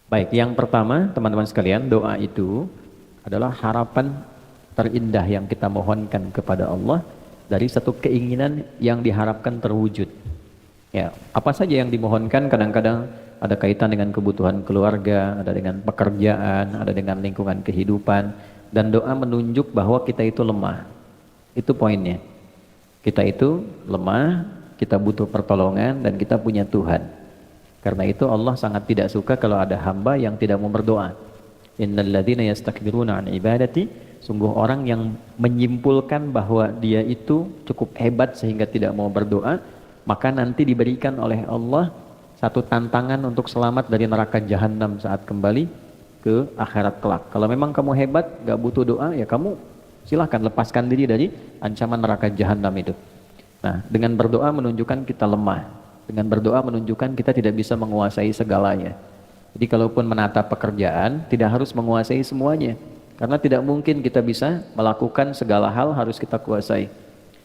Baik, yang pertama teman-teman sekalian, doa itu adalah harapan terindah yang kita mohonkan kepada Allah dari satu keinginan yang diharapkan terwujud. Ya, apa saja yang dimohonkan kadang-kadang ada kaitan dengan kebutuhan keluarga, ada dengan pekerjaan, ada dengan lingkungan kehidupan, dan doa menunjuk bahwa kita itu lemah. Itu poinnya. Kita itu lemah, kita butuh pertolongan, dan kita punya Tuhan. Karena itu Allah sangat tidak suka kalau ada hamba yang tidak mau berdoa. Innal ladzina yastakbiruna an ibadati, sungguh orang yang menyimpulkan bahwa dia itu cukup hebat sehingga tidak mau berdoa, maka nanti diberikan oleh Allah satu tantangan untuk selamat dari neraka jahanam saat kembali ke akhirat kelak. Kalau memang kamu hebat, gak butuh doa, ya kamu silahkan lepaskan diri dari ancaman neraka jahanam itu. Nah, dengan berdoa menunjukkan kita lemah. Dengan berdoa menunjukkan kita tidak bisa menguasai segalanya. Jadi kalaupun menata pekerjaan, tidak harus menguasai semuanya. Karena tidak mungkin kita bisa melakukan segala hal harus kita kuasai.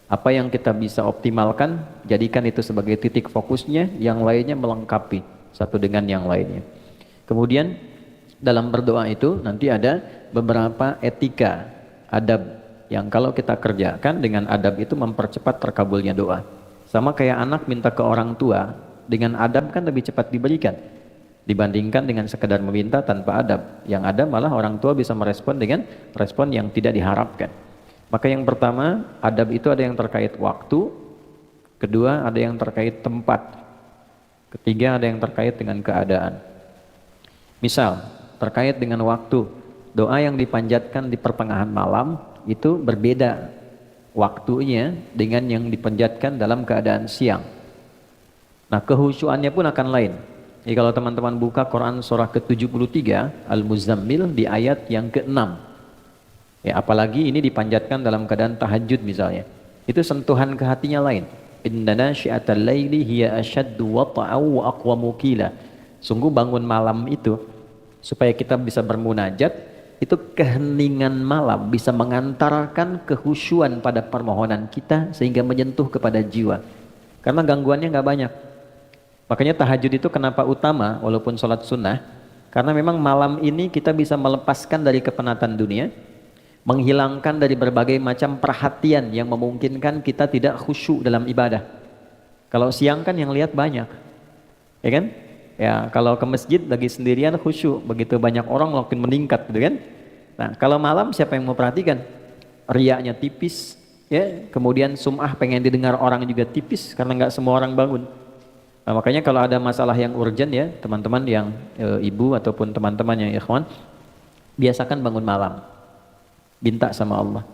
Apa yang kita bisa optimalkan, jadikan itu sebagai titik fokusnya, yang lainnya melengkapi satu dengan yang lainnya. Kemudian dalam berdoa itu nanti ada beberapa etika, adab, yang kalau kita kerjakan dengan adab itu mempercepat terkabulnya doa. Sama kayak anak minta ke orang tua, dengan adab kan lebih cepat diberikan dibandingkan dengan sekedar meminta tanpa adab. Yang ada malah orang tua bisa merespon dengan respon yang tidak diharapkan. Maka yang pertama, adab itu ada yang terkait waktu, kedua ada yang terkait tempat, ketiga ada yang terkait dengan keadaan. Misal, terkait dengan waktu, doa yang dipanjatkan di pertengahan malam itu berbeda waktunya dengan yang dipanjatkan dalam keadaan siang. Nah, kehusyuannya pun akan lain. Jadi kalau teman-teman buka Quran surah ke-73 Al-Muzammil di ayat yang ke-6, ya apalagi ini dipanjatkan dalam keadaan tahajud misalnya, itu sentuhan ke hatinya lain. Inna nasyi'atal laili hiya ashaddu wata'aw wa aqwamu qila. Sungguh bangun malam itu supaya kita bisa bermunajat, itu keheningan malam bisa mengantarkan kehusyuan pada permohonan kita sehingga menyentuh kepada jiwa. Karena gangguannya nggak banyak. Makanya tahajud itu kenapa utama walaupun sholat sunnah? Karena memang malam ini kita bisa melepaskan dari kepenatan dunia, menghilangkan dari berbagai macam perhatian yang memungkinkan kita tidak khusyuk dalam ibadah. Kalau siang kan yang lihat banyak, ya kan? Ya, kalau ke masjid lagi sendirian khusyuk, begitu banyak orang makin meningkat, gitu kan? Nah, kalau malam siapa yang mau perhatikan? Riaknya tipis, ya. Kemudian sum'ah pengen didengar orang juga tipis karena nggak semua orang bangun. Nah, makanya kalau ada masalah yang urgent ya, teman-teman yang ibu ataupun teman-teman yang ikhwan, biasakan bangun malam. Minta sama Allah.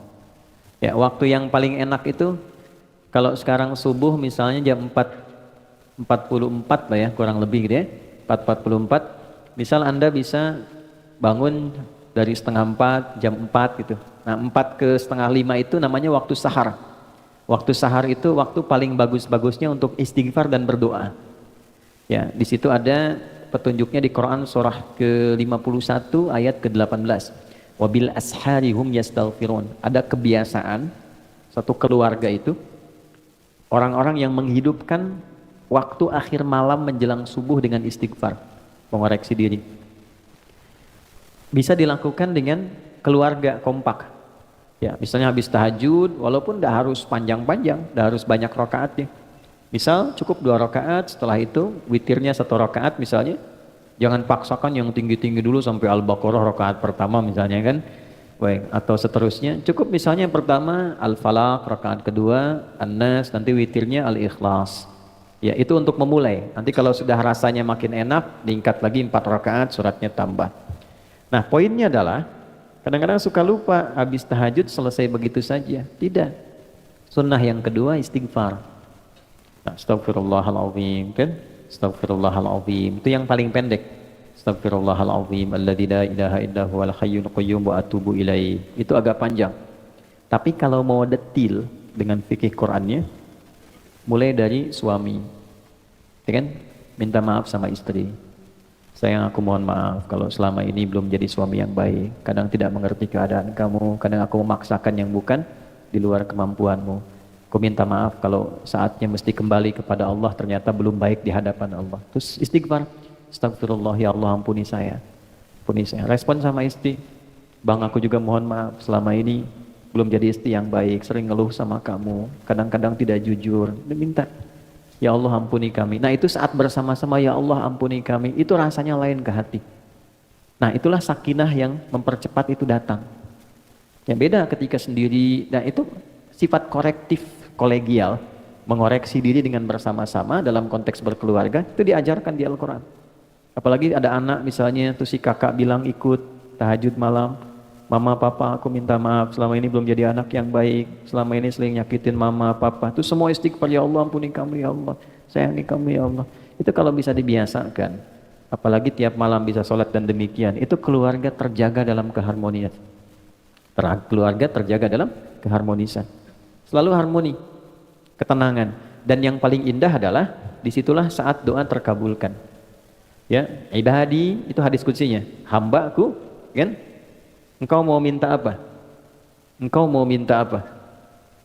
Ya, waktu yang paling enak itu kalau sekarang subuh misalnya jam 4.44 lah ya, kurang lebih gitu ya, 4.44, misal Anda bisa bangun dari setengah 4, jam 4 gitu. Nah, 4 ke setengah 5 itu namanya waktu sahar. Waktu sahar itu waktu paling bagus-bagusnya untuk istighfar dan berdoa. Ya, di situ ada petunjuknya di Quran surah ke-51 ayat ke-18. Wabil ashari hum yastaghfirun. Ada kebiasaan satu keluarga itu orang-orang yang menghidupkan waktu akhir malam menjelang subuh dengan istighfar, mengoreksi diri. Bisa dilakukan dengan keluarga kompak. Ya, misalnya habis tahajud, walaupun tidak harus panjang-panjang, tidak harus banyak rakaatnya. Misal cukup 2 rakaat, setelah itu witirnya 1 rakaat misalnya. Jangan paksakan yang tinggi-tinggi dulu sampai Al-Baqarah rakaat pertama misalnya kan. Baik, atau seterusnya. Cukup misalnya yang pertama Al-Falaq, rakaat kedua An-Nas, nanti witirnya Al-Ikhlas. Ya, itu untuk memulai. Nanti kalau sudah rasanya makin enak, diingkat lagi 4 rakaat, suratnya tambah. Nah, poinnya adalah kadang-kadang suka lupa habis tahajud selesai begitu saja. Tidak. Sunnah yang kedua istighfar. Nah, astagfirullahaladzim kan? Astagfirullahaladzim. Itu yang paling pendek. Astagfirullahaladzim alladzi la ilaha illa huwal hayyul qayyum wa atubu ilaih. Itu agak panjang. Tapi kalau mau detil dengan fikih Qur'annya, mulai dari suami, ya kan? Minta maaf sama istri. Sayang, aku mohon maaf kalau selama ini belum jadi suami yang baik. Kadang tidak mengerti keadaan kamu, kadang aku memaksakan yang bukan di luar kemampuanmu. Aku minta maaf kalau saatnya mesti kembali kepada Allah ternyata belum baik di hadapan Allah. Terus istighfar. Astagfirullah, ya Allah ampuni saya. Ampuni saya. Respon sama istri, Bang aku juga mohon maaf selama ini belum jadi istri yang baik, sering ngeluh sama kamu, kadang-kadang tidak jujur. Dia minta, ya Allah ampuni kami. Nah itu saat bersama-sama, ya Allah ampuni kami, itu rasanya lain ke hati. Nah itulah sakinah yang mempercepat itu datang. Ya beda ketika sendiri, dan itu sifat korektif kolegial, mengoreksi diri dengan bersama-sama dalam konteks berkeluarga, itu diajarkan di Al-Quran. Apalagi ada anak misalnya, tuh si kakak bilang ikut tahajud malam, mama papa aku minta maaf selama ini belum jadi anak yang baik, selama ini sering nyakitin mama papa, itu semua istighfar, ya Allah ampuni kami ya Allah, sayangi kami ya Allah. Itu kalau bisa dibiasakan, apalagi tiap malam bisa sholat dan demikian, itu keluarga terjaga dalam keharmonian. Keluarga terjaga dalam keharmonisan, selalu harmoni, ketenangan. Dan yang paling indah adalah disitulah saat doa terkabulkan. Ya, ibadi itu hadis kutsinya, hambaku, kan? Engkau mau minta apa? Engkau mau minta apa?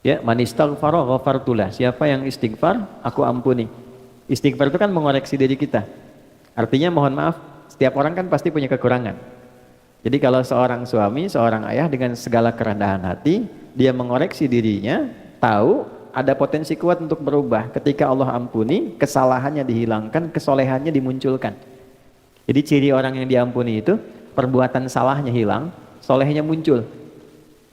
Ya, man istaghfara ghafartulah. Siapa yang istighfar, aku ampuni. Istighfar itu kan mengoreksi diri kita. Artinya mohon maaf, setiap orang kan pasti punya kekurangan. Jadi kalau seorang suami, seorang ayah dengan segala kerendahan hati, dia mengoreksi dirinya, tahu ada potensi kuat untuk berubah. Ketika Allah ampuni, kesalahannya dihilangkan, kesolehannya dimunculkan. Jadi ciri orang yang diampuni itu, perbuatan salahnya hilang, solehnya muncul.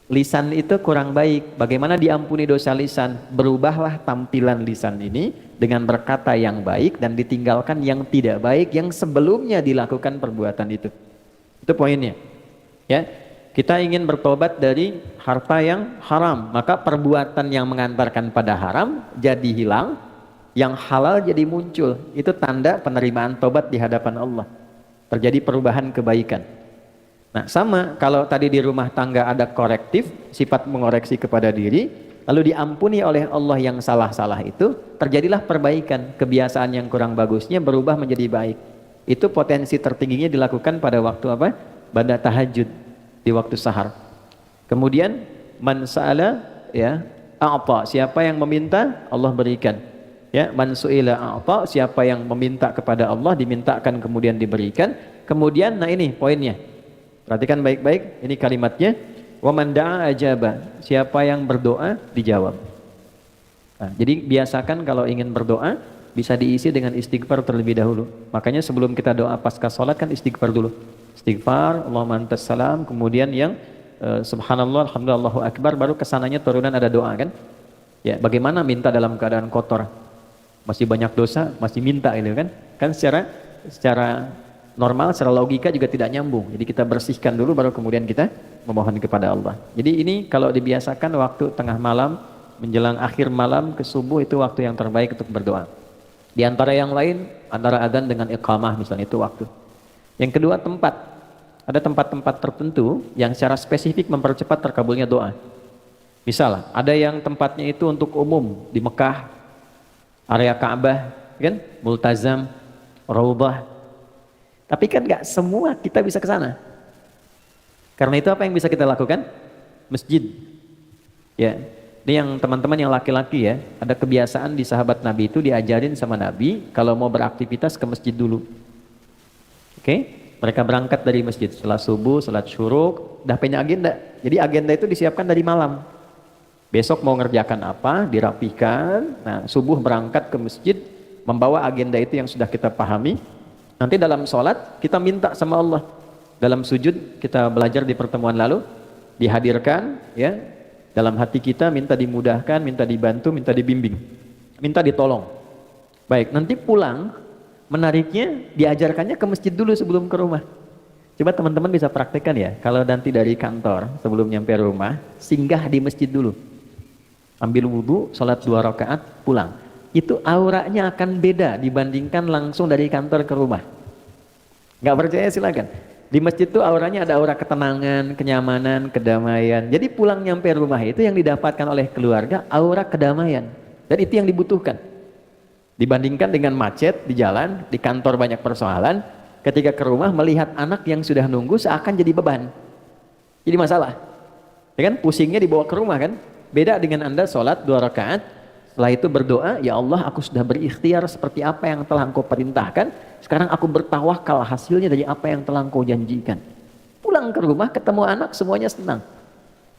Lisan itu kurang baik, bagaimana diampuni dosa lisan? Berubahlah tampilan lisan ini dengan berkata yang baik dan ditinggalkan yang tidak baik yang sebelumnya dilakukan perbuatan itu. Itu poinnya. Ya, kita ingin bertobat dari harta yang haram, maka perbuatan yang mengantarkan pada haram jadi hilang, yang halal jadi muncul. Itu tanda penerimaan tobat di hadapan Allah. Terjadi perubahan kebaikan. Nah sama, kalau tadi di rumah tangga ada korektif, sifat mengoreksi kepada diri, lalu diampuni oleh Allah yang salah-salah itu, terjadilah perbaikan. Kebiasaan yang kurang bagusnya berubah menjadi baik. Itu potensi tertingginya dilakukan pada waktu apa? Pada tahajud, di waktu sahar. Kemudian man sa'ala, ya, a'ta, siapa yang meminta Allah berikan. Ya, man su'ila a'ta, siapa yang meminta kepada Allah dimintakan kemudian diberikan. Kemudian nah ini poinnya. Perhatikan baik-baik, ini kalimatnya. Wa man da'a ajaba, siapa yang berdoa dijawab. Nah, jadi biasakan kalau ingin berdoa bisa diisi dengan istighfar terlebih dahulu. Makanya sebelum kita doa pasca sholat kan istighfar dulu. Istighfar, Allahumma antas salam, kemudian yang subhanallah, alhamdulillah, Allahu akbar, baru kesananya turunan ada doa kan. Ya, bagaimana minta dalam keadaan kotor? Masih banyak dosa, masih minta gitu kan. Kan secara normal, secara logika juga tidak nyambung. Jadi kita bersihkan dulu baru kemudian kita memohon kepada Allah. Jadi ini kalau dibiasakan waktu tengah malam menjelang akhir malam ke subuh itu waktu yang terbaik untuk berdoa. Di antara yang lain, antara adzan dengan iqamah misalnya itu waktu. Yang kedua tempat. Ada tempat-tempat tertentu yang secara spesifik mempercepat terkabulnya doa. Misal, ada yang tempatnya itu untuk umum di Mekah, area Ka'bah, kan? Multazam, Raudhah. Tapi kan nggak semua kita bisa ke sana. Karena itu apa yang bisa kita lakukan? Masjid. Ya. Ini yang teman-teman yang laki-laki ya, ada kebiasaan di sahabat Nabi itu diajarin sama Nabi kalau mau beraktivitas ke masjid dulu. Oke? Mereka berangkat dari masjid setelah subuh, salat syuruk, udah punya agenda. Jadi agenda itu disiapkan dari malam. Besok mau ngerjakan apa, dirapikan. Nah, subuh berangkat ke masjid, membawa agenda itu yang sudah kita pahami. Nanti dalam sholat kita minta sama Allah. Dalam sujud kita belajar di pertemuan lalu, dihadirkan ya. Dalam hati kita minta dimudahkan, minta dibantu, minta dibimbing, minta ditolong. Baik, nanti pulang menariknya diajarkannya ke masjid dulu sebelum ke rumah. Coba teman-teman bisa praktekkan ya. Kalau nanti dari kantor sebelum nyampe rumah, singgah di masjid dulu. Ambil wudhu, sholat 2 rakaat, pulang. Itu auranya akan beda dibandingkan langsung dari kantor ke rumah. Nggak percaya silakan. Di masjid itu auranya ada aura ketenangan, kenyamanan, kedamaian. Jadi pulang nyampe rumah itu yang didapatkan oleh keluarga, aura kedamaian. Dan itu yang dibutuhkan. Dibandingkan dengan macet di jalan, di kantor banyak persoalan, ketika ke rumah melihat anak yang sudah nunggu seakan jadi beban. Jadi masalah. Ya kan? Pusingnya dibawa ke rumah kan? Beda dengan Anda sholat 2 rakaat, Setelah itu berdoa, ya Allah aku sudah berikhtiar seperti apa yang telah engkau perintahkan. Sekarang aku bertawakal hasilnya dari apa yang telah engkau janjikan. Pulang ke rumah ketemu anak semuanya senang.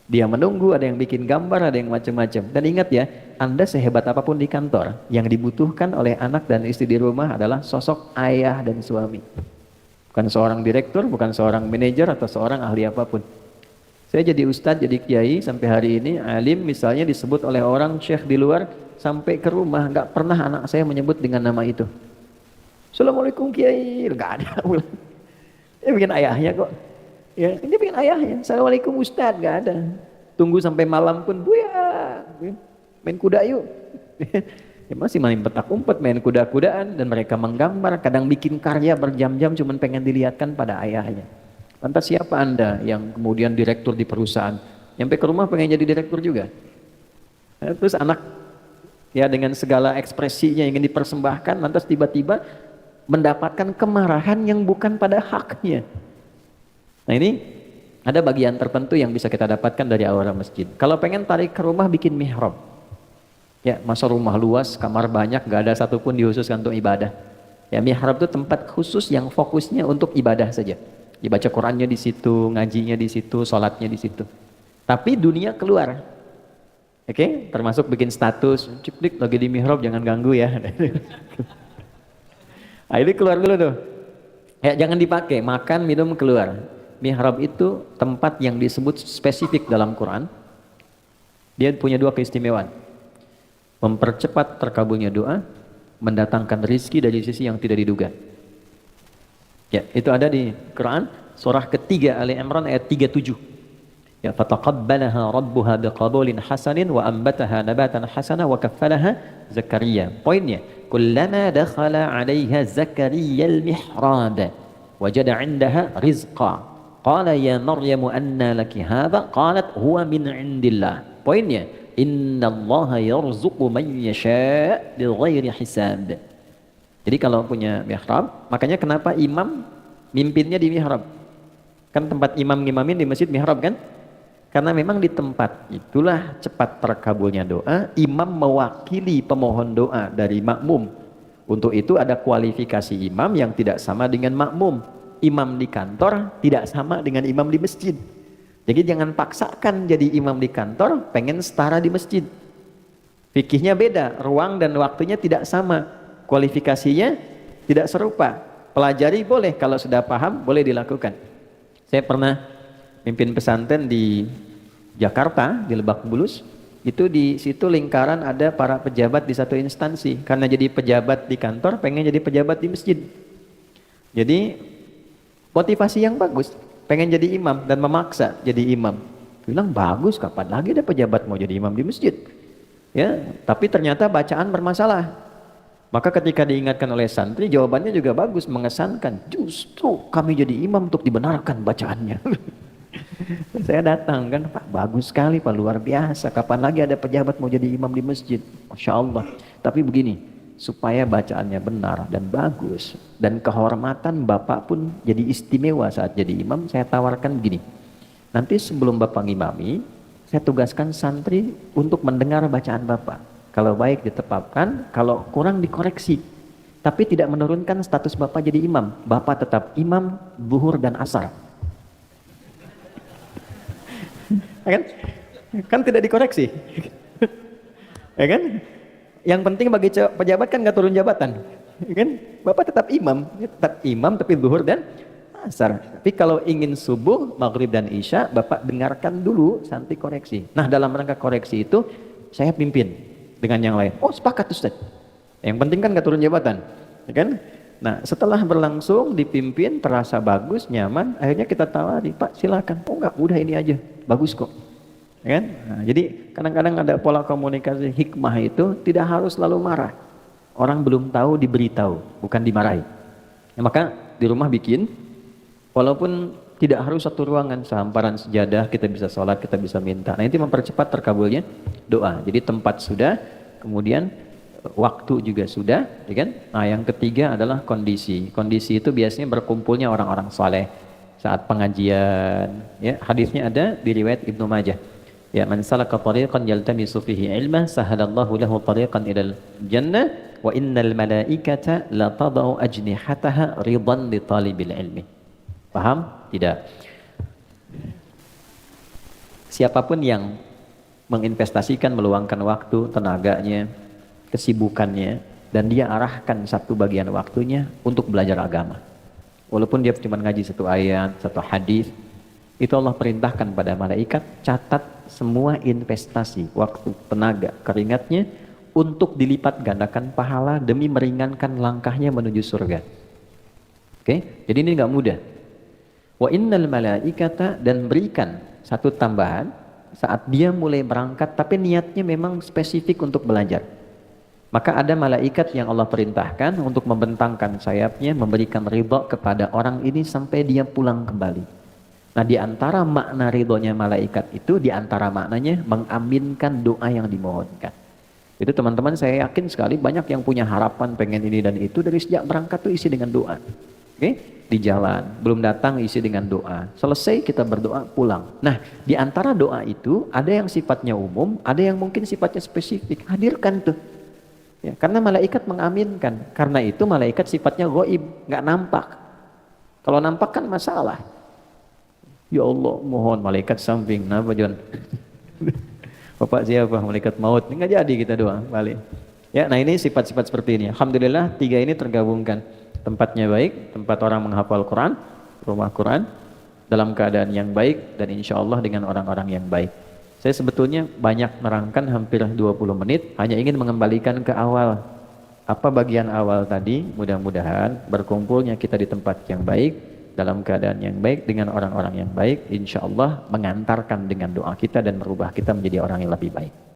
Dia menunggu, ada yang bikin gambar, ada yang macam-macam. Dan ingat ya, Anda sehebat apapun di kantor, yang dibutuhkan oleh anak dan istri di rumah adalah sosok ayah dan suami. Bukan seorang direktur, bukan seorang manajer atau seorang ahli apapun. Saya jadi ustadz, jadi kiai sampai hari ini, alim misalnya disebut oleh orang syekh di luar, sampai ke rumah nggak pernah anak saya menyebut dengan nama itu. Assalamualaikum kiai, nggak ada. Dia bikin ayahnya kok. Ya, dia bikin ayahnya. Assalamualaikum ustadz, nggak ada. Tunggu sampai malam pun, Buya, main kuda yuk. Ya, masih main petak umpet, main kuda-kudaan, dan mereka menggambar, kadang bikin karya berjam-jam cuman pengen dilihatkan pada ayahnya. Lantas siapa Anda yang kemudian direktur di perusahaan, nyampe ke rumah pengen jadi direktur juga? Terus anak ya dengan segala ekspresinya ingin dipersembahkan, lantas tiba-tiba mendapatkan kemarahan yang bukan pada haknya. Nah ini ada bagian tertentu yang bisa kita dapatkan dari aura masjid. Kalau pengen tarik ke rumah, bikin mihrab. Ya, masa rumah luas, kamar banyak, gak ada satupun dihususkan untuk ibadah. Ya, mihrab itu tempat khusus yang fokusnya untuk ibadah saja. Dibaca Qurannya di situ, ngajinya di situ, sholatnya di situ. Tapi dunia keluar. Oke, termasuk bikin status, ciplik lagi di mihrab jangan ganggu ya. Nah, ini keluar dulu tuh. Ya, jangan dipakai, makan, minum, keluar. Mihrab itu tempat yang disebut spesifik dalam Quran. Dia punya dua keistimewaan. Mempercepat terkabulnya doa, mendatangkan rizki dari sisi yang tidak diduga. Ya, itu ada di Quran surah ketiga Ali Imran ayat 37. Ya, fataqabbalaha rabbuha biqabulin hasanin wa ambataha nabatan hasana wa kaffalaha Zakaria. Poinnya, kullama dakhala 'alaiha Zakaria al-mihrab wajada 'indaha rizqa. Qala ya Maryam anna laki hadha? Qalat huwa min 'indillah. Poinnya, innallaha yarzuqu man yasha' bighairi hisab. Jadi kalau punya mihrab, makanya kenapa imam mimpinnya di mihrab? Kan tempat imam ngimamin di masjid mihrab kan? Karena memang di tempat itulah cepat terkabulnya doa, imam mewakili pemohon doa dari makmum. Untuk itu ada kualifikasi imam yang tidak sama dengan makmum. Imam di kantor tidak sama dengan imam di masjid. Jadi jangan paksakan jadi imam di kantor, pengen setara di masjid. Fikihnya beda, ruang dan waktunya tidak sama. Kualifikasinya tidak serupa. Pelajari boleh, kalau sudah paham boleh dilakukan. Saya pernah mimpin pesantren di Jakarta, di Lebak Bulus. Itu di situ lingkaran ada para pejabat di satu instansi. Karena jadi pejabat di kantor, pengen jadi pejabat di masjid. Jadi motivasi yang bagus, pengen jadi imam dan memaksa jadi imam. Bilang bagus, kapan lagi ada pejabat mau jadi imam di masjid? Ya, tapi ternyata bacaan bermasalah. Maka ketika diingatkan oleh santri, jawabannya juga bagus, mengesankan. Justru kami jadi imam untuk dibenarkan bacaannya. Saya datang kan, Pak, bagus sekali Pak, luar biasa. Kapan lagi ada pejabat mau jadi imam di masjid? Masya Allah. Tapi begini, supaya bacaannya benar dan bagus, dan kehormatan Bapak pun jadi istimewa saat jadi imam, saya tawarkan begini. Nanti sebelum Bapak ngimami, saya tugaskan santri untuk mendengar bacaan Bapak. Kalau baik ditetapkan, kalau kurang dikoreksi. Tapi tidak menurunkan status Bapak jadi imam. Bapak tetap imam, zuhur dan asar. Kan tidak dikoreksi. Ya kan? Yang penting bagi pejabat kan nggak turun jabatan. Ya kan? Bapak tetap imam tapi zuhur dan asar. Tapi kalau ingin subuh, maghrib dan isya, Bapak dengarkan dulu sampai koreksi. Nah, dalam rangka koreksi itu saya pimpin dengan yang lain. Oh, sepakat Ustaz. Yang penting kan gak turun jabatan, ya kan? Nah, setelah berlangsung dipimpin, terasa bagus, nyaman, akhirnya kita tawari, Pak silakan. Oh enggak, udah ini aja, bagus kok, ya kan? Nah, jadi kadang-kadang ada pola komunikasi hikmah itu tidak harus selalu marah. Orang belum tahu diberitahu, bukan dimarahi. Ya, maka di rumah bikin, walaupun tidak harus satu ruangan, sehamparan sejadah, kita bisa sholat, kita bisa minta. Nah, itu mempercepat terkabulnya doa. Jadi tempat sudah, kemudian waktu juga sudah, ya kan? Nah, yang ketiga adalah kondisi. Kondisi itu biasanya berkumpulnya orang-orang saleh saat pengajian. Ya, hadisnya ada di riwayat Ibnu Majah. Ya, man salaka tariqan yaltamisu fihi ilman sahalallahu lahu tariqan ilal jannah wa innal malaikata la tadau ajnihataha ridan li talibil ilmi. Paham? Tidak. Siapapun yang menginvestasikan, meluangkan waktu, tenaganya, kesibukannya, dan dia arahkan satu bagian waktunya untuk belajar agama. Walaupun dia cuma ngaji satu ayat, satu hadis, itu Allah perintahkan pada malaikat, catat semua investasi, waktu, tenaga, keringatnya untuk dilipat gandakan pahala demi meringankan langkahnya menuju surga. Oke, jadi ini nggak mudah. Wa innal malaikata, dan berikan satu tambahan saat dia mulai berangkat tapi niatnya memang spesifik untuk belajar. Maka ada malaikat yang Allah perintahkan untuk membentangkan sayapnya, memberikan ridha kepada orang ini sampai dia pulang kembali. Nah, di antara makna ridhonya malaikat itu, di antara maknanya mengaminkan doa yang dimohonkan. Itu teman-teman, saya yakin sekali banyak yang punya harapan pengen ini dan itu, dari sejak berangkat tuh isi dengan doa. Oke? Di jalan, belum datang isi dengan doa. Selesai kita berdoa, pulang. Nah, di antara doa itu ada yang sifatnya umum, ada yang mungkin sifatnya spesifik. Hadirkan tuh. Ya, karena malaikat mengaminkan. Karena itu malaikat sifatnya ghaib, nggak nampak. Kalau nampak kan masalah. Ya Allah, mohon malaikat samping. Kenapa John? Bapak siapa? Malaikat maut. Ini nggak jadi kita doa balik. Ya, nah ini sifat-sifat seperti ini. Alhamdulillah 3 ini tergabungkan. Tempatnya baik, tempat orang menghafal Quran, rumah Quran, dalam keadaan yang baik, dan insya Allah dengan orang-orang yang baik. Saya sebetulnya banyak nerangkan hampir 20 menit, hanya ingin mengembalikan ke awal. Apa bagian awal tadi? Mudah-mudahan berkumpulnya kita di tempat yang baik, dalam keadaan yang baik, dengan orang-orang yang baik, insya Allah mengantarkan dengan doa kita dan merubah kita menjadi orang yang lebih baik.